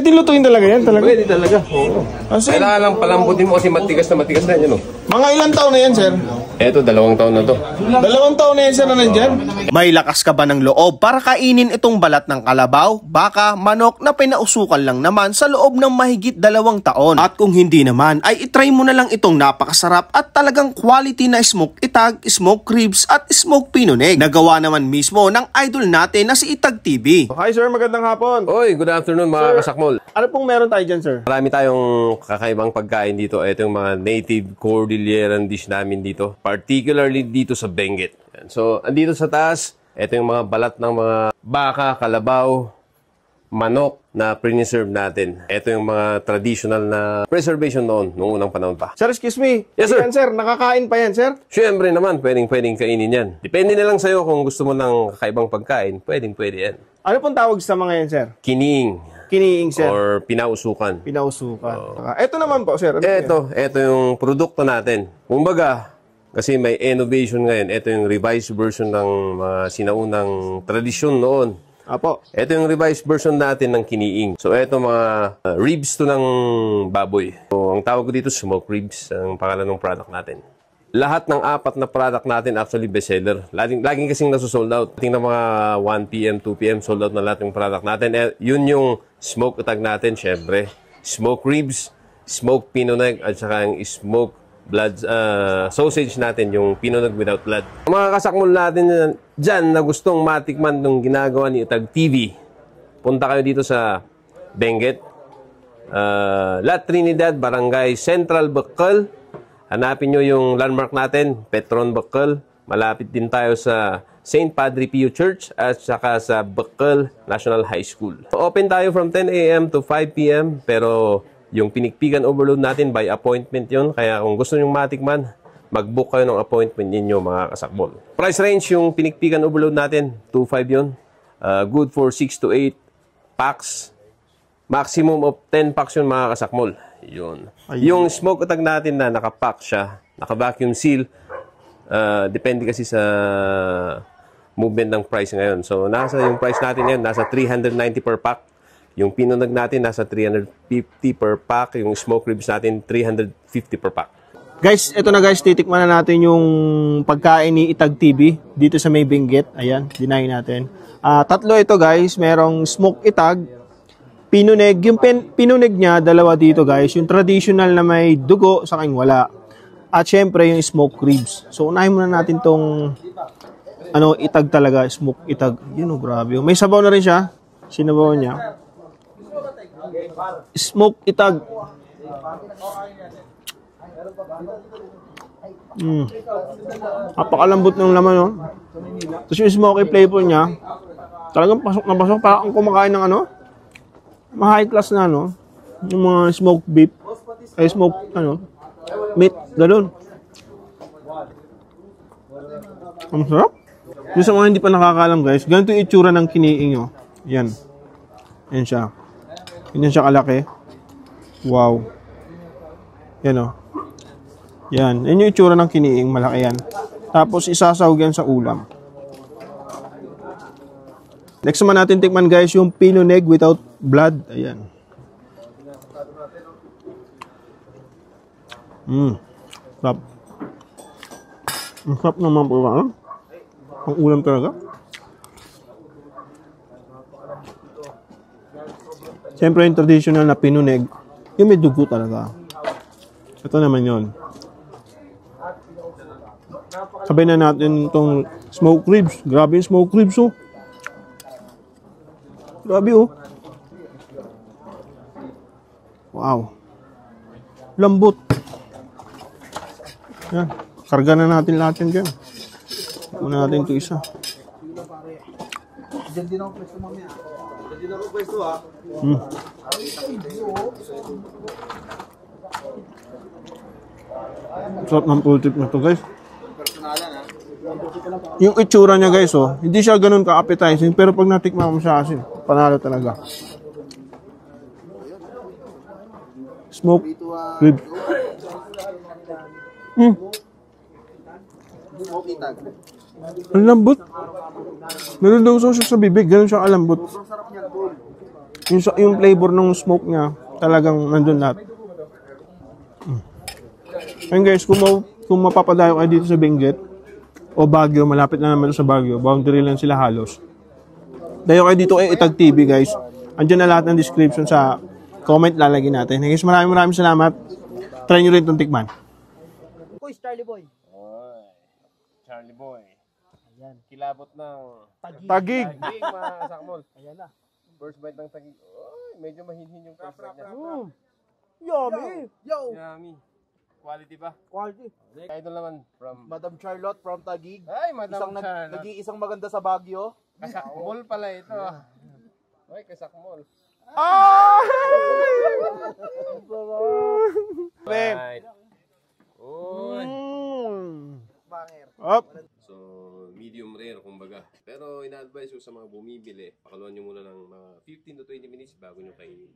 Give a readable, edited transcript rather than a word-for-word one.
Pwede lutuin talaga yan, talaga? Pwede talaga, oo. Kailangan lang palambutin mo kasi matigas na yan, Mga ilang taon na yan, sir? Eto, 2 taon na to. 2 taon na yan, sir, na nandyan? May lakas ka ba ng loob para kainin itong balat ng kalabaw, baka, manok na pinausukan lang naman sa loob ng mahigit 2 taon? At kung hindi naman, ay itry mo na lang itong napakasarap at talagang quality na smoke itag, smoke ribs at smoke pinuneg. Nagawa naman mismo ng idol natin na si Itag TV. Hi, sir, magandang hapon. Oy, good afternoon mga kasakmol. Ano pong meron tayo dyan, sir? Marami tayong kakaibang pagkain dito. Ito yung mga native Cordilleran dish namin dito. Particularly dito sa Benguet. So, andito sa taas, ito yung mga balat ng mga baka, kalabaw, manok na preserve natin. Ito yung mga traditional na preservation noong unang panahon pa. Sir, excuse me. Yes, sir. Yan, sir. Nakakain pa yan, sir? Siyempre naman, pwedeng kainin yan. Depende na lang sa'yo kung gusto mo ng kakaibang pagkain, pwede yan. Ano pong tawag sa mga yan, sir? Kiniing. Kiniing, sir. Or pinausukan. Pinausukan. Ito naman po, sir. Ito yung produkto natin. Kumbaga, kasi may innovation ngayon. Ito yung revised version ng mga sinaunang tradisyon noon. Apo. Ito yung revised version natin ng kiniing. So, ito mga ribs to ng baboy. So, ang tawag ko dito, smoke ribs, ang pangalan ng product natin. Lahat ng 4 na product natin actually bestseller. Laging kasing nasusold out. Tingnan mga 1 PM, 2 PM, sold out na lahat ng product natin. Yun yung smoke tag natin, syempre. Smoke ribs, smoke pinuneg, at saka yung smoke blood sausage natin, yung pinuneg without blood. Mga kasakmol natin dyan na gustong matikman ng ginagawa ni Itag TV, punta kayo dito sa Benguet, La Trinidad, Barangay Central, Bacol. Hanapin nyo yung landmark natin, Petron, Bacol. Malapit din tayo sa St. Padre Pio Church at saka sa Bacol National High School. Open tayo from 10 AM to 5 PM, pero yung pinikpikan overload natin by appointment yon. Kaya kung gusto nyo matikman, mag-book kayo ng appointment ninyo mga kasakbol. Price range yung pinikpikan overload natin, 2.5 yun. Good for 6 to 8 packs. Maximum of 10 packs yun mga kasakmol. Yun. Yung smoke tag natin na nakapack siya, naka-vacuum seal, depende kasi sa movement ng price ngayon. So, yung price natin ngayon, nasa 390 per pack. Yung pinunag natin, nasa 350 per pack. Yung smoke ribs natin, 350 per pack. Guys, ito na guys, titikman na natin yung pagkain ni Itag TV dito sa may Benguet. Ayan, dinahin natin. 3 ito guys, merong smoke itag, pinuneg. Yung pinuneg niya, 2 dito guys. Yung traditional na may dugo, sa akin wala. At syempre yung smoke ribs. So unahin muna natin tong itag talaga, smoke itag. Yun grabe. May sabaw na rin siya. Sinabaw niya. Smoke itag. Napakalambot ng laman, no? Tapos yung smoky flavor niya, talagang pasok na pasok. Parang kumakain ng high class na, yung mga smoked beef, ay smoked, meat, ganun. Ang sarap. Yung sa mga hindi pa nakakalam, guys, ganito yung itsura ng kiniing, Yan. Yan siya. Yan siya kalaki. Wow. Yan, Yan. Yan yung itsura ng kiniing, malaki yan. Tapos, isasawag yan sa ulam. Next naman natin tikman guys yung pinuneg without blood. Ayan. Sarap. Ang sarap naman po ba? Ang ulam talaga. Siyempre yung traditional na pinuneg, yung may dugo talaga. Ito naman yun. Sabay na natin itong smoke ribs. Grabe yung smoke ribs, Grabe, Wow. Lambot. Yan. Karga na natin lahat yan dyan. Muna natin ito isa. Diyan din ako pwesto mamaya. Diyan din ako pwesto, Sarap ng pull tip na to guys. Yung itsura niya guys, hindi siya ganun ka-appetizing, pero pag natikman mo siya kasi, panalo talaga. Smoke rib. Ang lambot. Meron daw siya sa bibig, ganun siya kalambot. yung flavor ng smoke niya, talagang nandun lahat. Ayun guys, kung mapapadayo kayo dito sa Benguet o Baguio, malapit na naman sa Baguio, boundary lang sila halos. Dayo kayo dito kay Itag TV guys. Andiyan na lahat ng description sa comment lalagyan natin. Guys, maraming salamat. Try nyo rin itong tikman. Uy, Charlie Boy. Oy, Charlie Boy. Ayan. Kilabot ng Tagig! tagig, mga kasakmol. Ayan na. First bite ng tagig. Oy, medyo mahinhin yung first bite niya. Yummy! Yo! Yummy. Quality ba? Quality. Idol naman from... Madam Charlotte from Taguig. Ay, Madam Charlotte. Nag-iisang maganda sa Baguio. Kasakmol pala ito. Oy, kasakmol. Right. Oy. Banger. Up. So, medium rare kumbaga. Pero ina-advise ko sa mga bumibili, pakaluan nyo muna ng mga 15 to 20 minutes bago nyo kainin.